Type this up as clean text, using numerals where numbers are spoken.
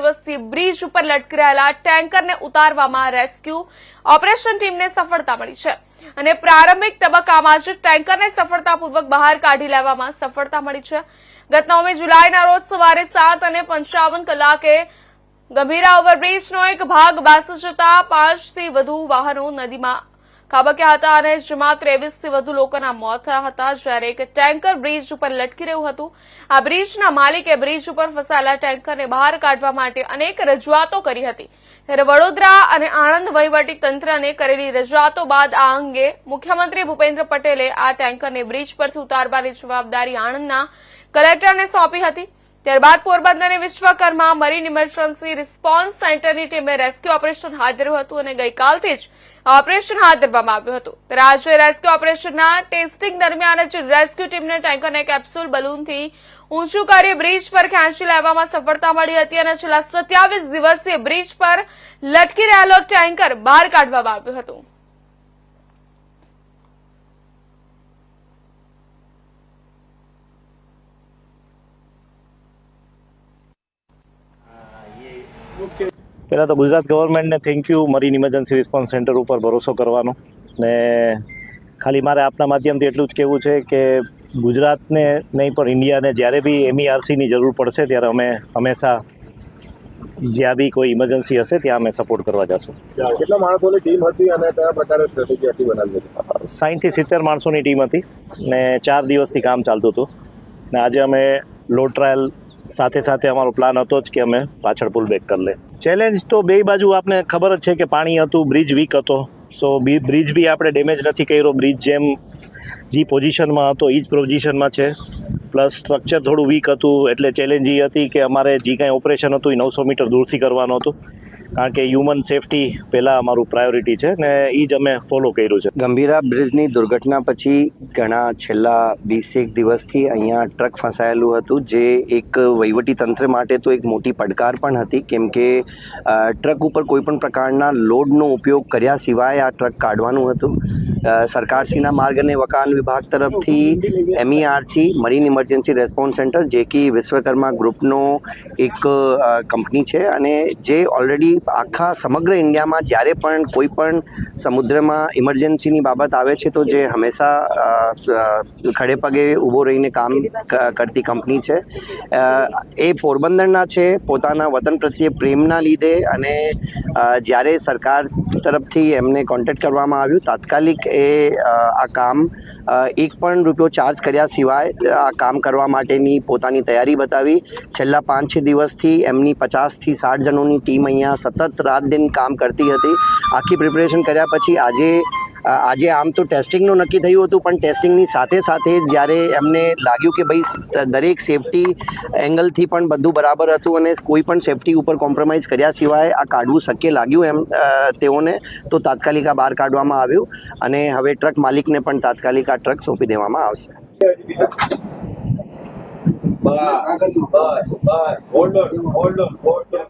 દિવસથી બ્રિજ ઉપર લટકી રહેલા ટેન્કરને ઉતારવામાં રેસ્ક્યુ ઓપરેશન ટીમને સફળતા મળી છે અને પ્રારંભિક તબક્કામાં જ ટેન્કરને સફળતાપૂર્વક બહાર કાઢી લેવામાં સફળતા મળી છે। ગત 9 જુલાઈના રોજ સવારે 7:55 ગંભીરા ઓવરબ્રિજનો એક ભાગ બેસી જતા 5 થી વધુ વાહનો નદીમાં ખાબક્યા હતા અને જેમાં 23 થી વધુ લોકોના મોત થયા હતા, જ્યારે એક ટેન્કર બ્રિજ ઉપર લટકી રહ્યું હતું। આ બ્રિજના માલિકે બ્રિજ ઉપર ફસાયેલા ટેન્કરને બહાર કાઢવા માટે અનેક રજૂઆતો કરી હતી, ત્યારે વડોદરા અને આણંદ વહીવટી તંત્રને કરેલી રજૂઆતો બાદ આ અંગે મુખ્યમંત્રી ભૂપેન્દ્ર પટેલે આ ટેન્કરને બ્રિજ પરથી ઉતારવાની જવાબદારી આણંદના કલેક્ટરને સોંપી હતી। ત્યારબાદ પોરબંદર અને વિશ્વકર્મા મરીન ઇમરજન્સી રિસ્પોન્સ સેન્ટરની ટીમે રેસ્ક્યુ ઓપરેશન હાથ ધર્યું હતું અને ગઈકાલથી જ ઓપરેશન હાથ ધરવામાં આવ્યું હતું। ત્યારે આજે રેસ્ક્યુ ઓપરેશનના ટેસ્ટિંગ દરમિયાન જ રેસ્ક્યુ ટીમને ટેન્કરને કેપ્સ્યુલ બલૂનથી ઊંચું કરી બ્રિજ પર ખેંચી લેવામાં સફળતા મળી હતી અને છેલ્લા 27 દિવસથી બ્રિજ પર લટકી રહેલો ટેન્કર બહાર કાઢવામાં આવ્યું હતું। પહેલાં તો ગુજરાત ગવર્મેન્ટને thank you marine emergency response centre ઉપર ભરોસો કરવાનો ને ખાલી મારે આપના માધ્યમથી એટલું જ કહેવું છે કે ગુજરાતને નહીં પણ ઇન્ડિયાને જ્યારે બી MERCની જરૂર પડશે ત્યારે અમે હંમેશા જ્યાં બી કોઈ ઇમરજન્સી હશે ત્યાં અમે સપોર્ટ કરવા જશું। કેટલા માણસોની ટીમ હતી અને કયા પ્રકારે સ્ટ્રેટેજી હતી બનાવી? 60 થી 70 માણસોની ટીમ હતી ને 4 દિવસથી કામ ચાલતું હતું ને આજે અમે લોડ ટ્રાયલ સાથે સાથે અમારો પ્લાન હતો જ કે અમે પાછળ પુલ બેક કરી લે। ચેલેન્જ તો બે બાજુ આપને ખબર જ છે કે પાણી હતું, બ્રિજ વીક હતો, સો બ્રિજ બી આપણે ડેમેજ નથી કર્યો, બ્રિજ જેમ જે પોઝિશનમાં હતો એ જ પોઝિશનમાં છે, પ્લસ સ્ટ્રક્ચર થોડું વીક હતું એટલે ચેલેન્જ એ હતી કે અમારે જે કાંઈ ઓપરેશન હતું એ 900 મીટર દૂરથી કરવાનું હતું, કારણ કે હ્યુમન સેફટી પહેલાં અમારું પ્રાયોરિટી છે ને એ જ અમે ફોલો કર્યું છે। ગંભીરા બ્રિજની દુર્ઘટના પછી ઘણા છેલ્લા 20 દિવસથી અહીંયા ટ્રક ફસાયેલું હતું, જે એક વહીવટી તંત્ર માટે તો એક મોટી પડકાર પણ હતી, કેમ કે ટ્રક ઉપર કોઈપણ પ્રકારના લોડનો ઉપયોગ કર્યા સિવાય આ ટ્રક કાઢવાનું હતું। સરકારશ્રીના માર્ગ અને વકાન વિભાગ તરફથી MERC marine emergency response centre, જે કે વિશ્વકર્મા ગ્રુપનો એક કંપની છે અને જે ઓલરેડી આખા સમગ્ર ઇન્ડિયામાં જ્યારે પણ કોઈ પણ સમુદ્રમાં ઇમરજન્સીની બાબત આવે છે તો જે હંમેશા ખડે પગે ઊભો રહીને કામ કરતી કંપની છે। એ પોરબંદરના છે, પોતાના વતન પ્રત્યે પ્રેમના લીધે અને જ્યારે સરકાર તરફથી એમને કોન્ટેક્ટ કરવામાં આવ્યું, તાત્કાલિક આ કામ ₹1 ચાર્જ કર્યા સિવાય આ કામ કરવા માટેની પોતાની તૈયારી બતાવી। છેલ્લા 5-6 દિવસથી એમની 50 થી 60 જણોની ટીમ અહીંયા સતત રાત દિન કામ કરતી હતી। આખી પ્રિપરેશન કર્યા પછી આજે આમ તો ટેસ્ટિંગનું નક્કી થયું હતું, પણ ટેસ્ટિંગની સાથે સાથે જ્યારે એમને લાગ્યું કે ભાઈ દરેક સેફટી એંગલથી પણ બધું બરાબર હતું અને કોઈ પણ સેફટી ઉપર કોમ્પ્રોમાઇઝ કર્યા સિવાય આ કાઢવું શક્ય લાગ્યું એમ તેઓને, તો તાત્કાલિક આ બહાર કાઢવામાં આવ્યું અને હવે ટ્રક માલિકને પણ તાત્કાલિક આ ટ્રક સોંપી દેવામાં આવશે। બસ હોલ્ડ ઓન